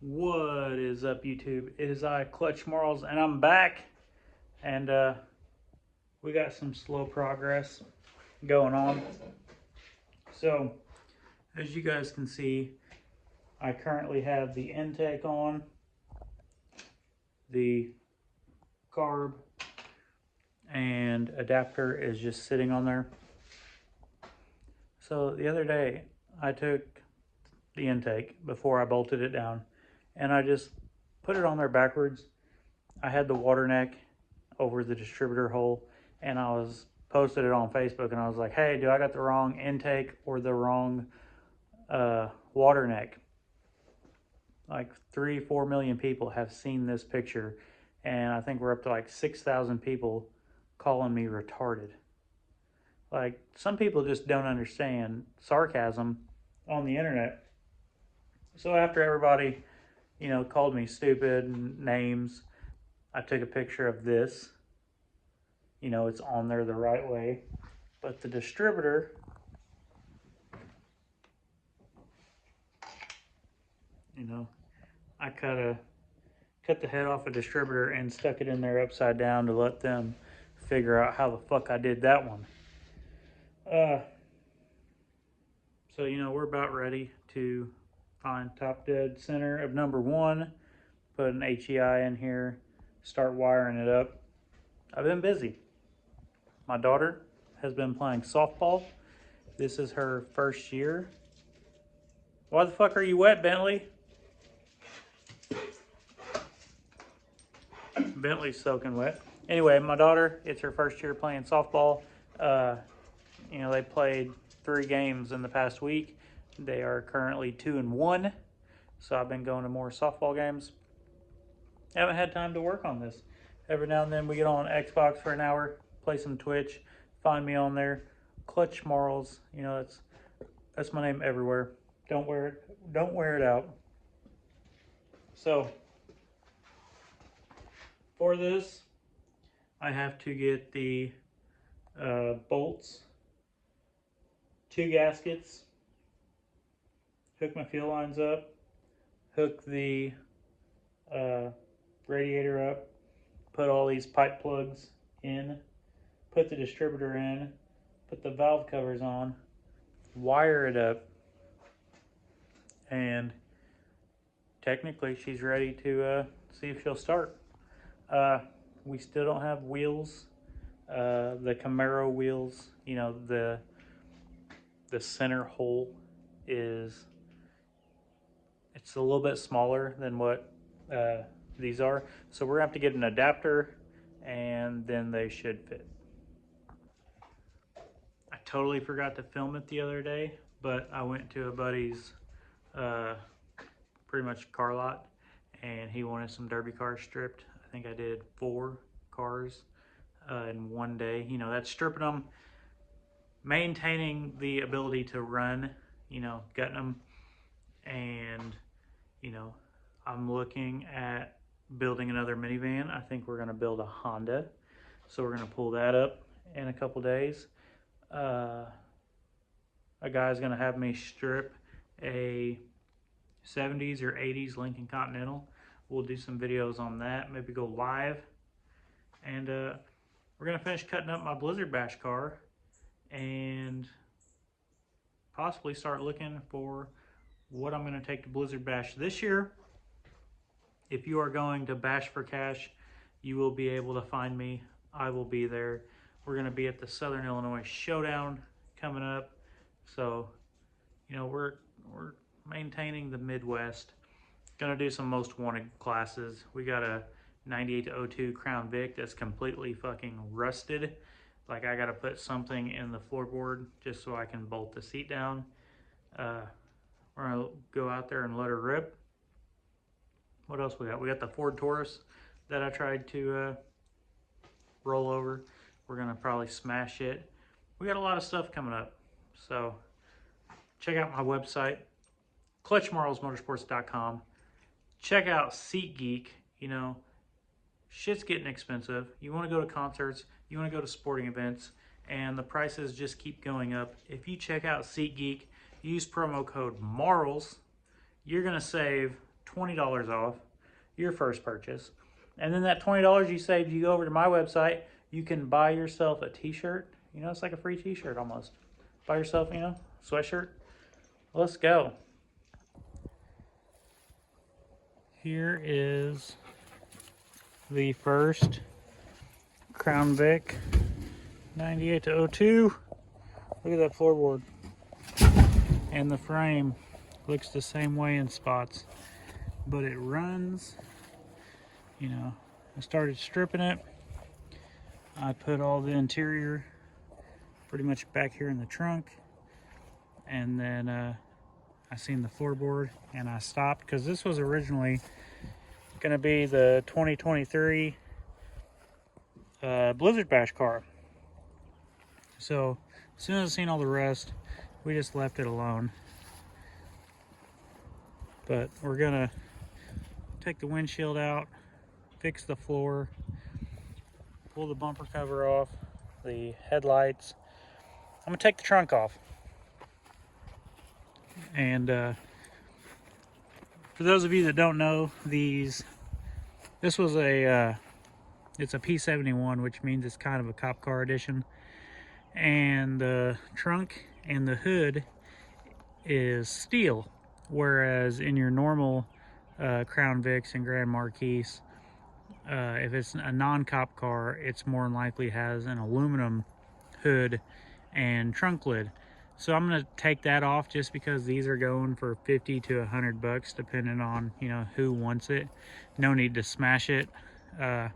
What is up, YouTube? It is I, Clutch Marles, and I'm back. And we got some slow progress going on. So, as you guys can see, I currently have the intake on, the carb, and adapter is just sitting on there. So the other day, I took the intake before I bolted it down, and I just put it on there backwards. I had the water neck over the distributor hole, and I was posted it on Facebook, and I was like, hey, do I got the wrong intake or the wrong water neck? Like 3-4 million people have seen this picture, and I think we're up to like 6,000 people calling me retarded. Like, some people just don't understand sarcasm on the internet. So after everybody, called me stupid and names, I took a picture of this. It's on there the right way. But the distributor, I cut the head off a distributor and stuck it in there upside down to let them figure out how the fuck I did that one. So, we're about ready to find top dead center of number 1, put an HEI in here, start wiring it up. I've been busy. My daughter has been playing softball. This is her first year. Why the fuck are you wet, Bentley? Bentley's soaking wet. Anyway, my daughter, it's her first year playing softball. They played 3 games in the past week. They are currently 2-1. So I've been going to more softball games. Haven't had time to work on this. Every now and then we get on Xbox for an hour, play some Twitch. Find me on there, Clutch Marles. That's my name everywhere. Don't wear it out. So for this, I have to get the bolts, 2 gaskets, hook my fuel lines up, hook the radiator up, put all these pipe plugs in, put the distributor in, put the valve covers on, wire it up, and technically she's ready to see if she'll start. We still don't have wheels. The Camaro wheels, the center hole it's a little bit smaller than what these are. So we're gonna have to get an adapter, and then they should fit. I totally forgot to film it the other day, but I went to a buddy's pretty much car lot, and he wanted some derby cars stripped. I think I did 4 cars in one day. That's stripping them, maintaining the ability to run, gutting them, and I'm looking at building another minivan. I think we're going to build a Honda, so we're going to pull that up in a couple days. A guy's going to have me strip a 70s or 80s Lincoln Continental. We'll do some videos on that, maybe go live. And we're going to finish cutting up my Blizzard Bash car and possibly start looking for what I'm going to take to Blizzard Bash this year. If you are going to Bash for Cash, you will be able to find me. I will be there. We're going to be at the Southern Illinois Showdown coming up. So, we're maintaining the Midwest. Gonna do some most wanted classes. We got a 98-02 Crown Vic that's completely fucking rusted. Like, I gotta put something in the floorboard just so I can bolt the seat down. We're gonna go out there and let her rip. What else we got? We got the Ford Taurus that I tried to roll over. We're gonna probably smash it. We got a lot of stuff coming up. So check out my website, clutchmarlesmotorsports.com. Check out SeatGeek. Shit's getting expensive. You want to go to concerts, you want to go to sporting events, and the prices just keep going up. If you check out SeatGeek, use promo code MARLES, you're going to save $20 off your first purchase. And then that $20 you saved, you go over to my website, you can buy yourself a t-shirt. You know, it's like a free t-shirt almost. Buy yourself, you know, sweatshirt. Let's go. Here is the first Crown Vic 98 to 02. Look at that floorboard. And the frame looks the same way in spots, but it runs. You know, I started stripping it. I put all the interior pretty much back here in the trunk, and then I seen the floorboard and I stopped because this was originally gonna be the 2023 Blizzard Bash car. So as soon as I seen all the rust, we just left it alone. But we're gonna take the windshield out, fix the floor, pull the bumper cover off, the headlights. I'm gonna take the trunk off. And for those of you that don't know, this was it's a P71, which means it's kind of a cop car edition. And the trunk and the hood is steel, whereas in your normal Crown Vics and Grand Marquis, if it's a non-cop car, it's more than likely has an aluminum hood and trunk lid. So I'm gonna take that off just because these are going for 50 to 100 bucks depending on, you know, who wants it. No need to smash it. We're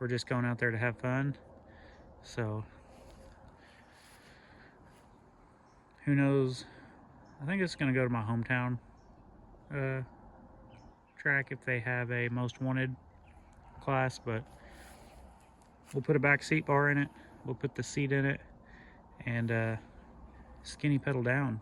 just going out there to have fun. So who knows? I think it's gonna go to my hometown track if they have a most wanted class, but we'll put a back seat bar in it. We'll put the seat in it and skinny pedal down.